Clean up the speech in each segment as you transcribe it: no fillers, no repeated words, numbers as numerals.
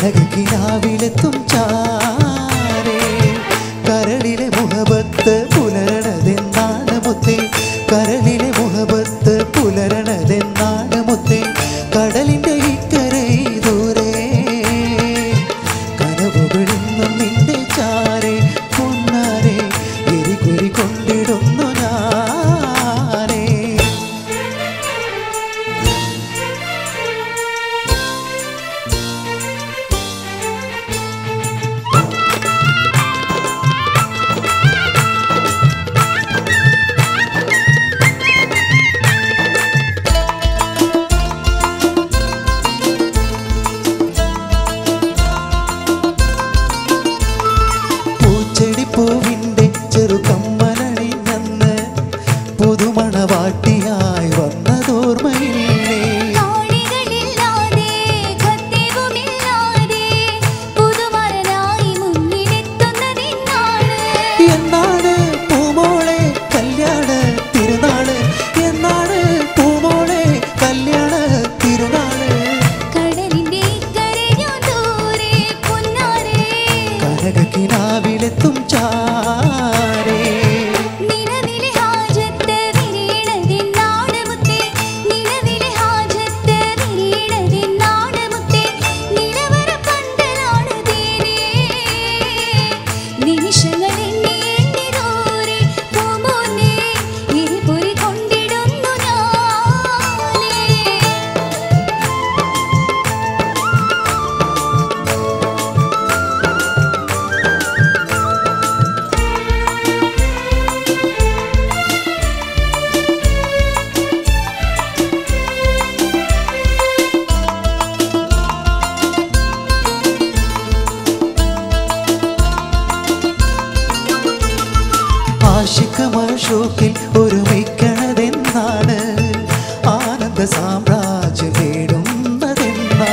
കനകക്കിനാവിലെത്തും ചാരേ കരളിലെ മുഹബത്ത് പുലരണതെന്നാണ് മുത്തേ കരളിലെ മുഹബത്ത് പുലരണതെന്നാണ് മുത്തേ കടലിൻ്റെ ഇക്കരെ ദൂരെ കനവുകളിന്നും നിന്റെ ചാരേ പൊന്നാരേ എരികുരി കൊണ്ടിടുന്നു ഞാനേ പൂവിൻ്റെ ചെറുകമ്മലണിഞ്ഞന്ന് പുതുമണവാട്ടിയായി വന്നതോർമ്മയില്ലേ എന്നാണ് പൂമോളെ കല്യാണ തിരുനാള് എന്നാണ് പൂമോളെ കല്യാണ തിരുനാള് കനകക്കിനാവിലെത്തും ചാരേ ആശിക്കമശോക്കിൽ ഒരുമിക്കണതെന്നാണ് ആനന്ദ സാമ്രാജ്യം നേടുന്നതെന്നാണ്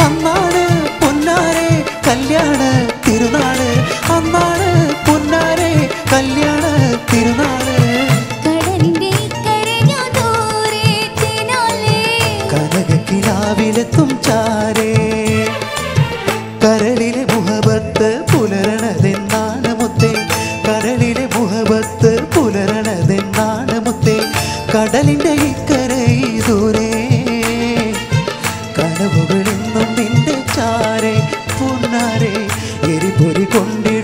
അന്നാണ് പൊന്നാരെ കല്യാണ തിരുനാള് അന്നാണ് പൊന്നാരെ കല്യാണ തിരുനാള് കനകക്കിനാവിലെത്തും ചാരേ കരളിലെ മുഹബത്ത് പുലരണതെന്നാണ് മുത്തേ കരളിലെ മുഹബത്ത് പുലരണതെന്നാണ് മുത്തേ കടലിൻ്റെ ഇക്കരെ ദൂരെ കനവുകളിന്നും നിന്റെ ചാരേ പൊന്നാരേ എരിപൊരി കൊണ്ടിടും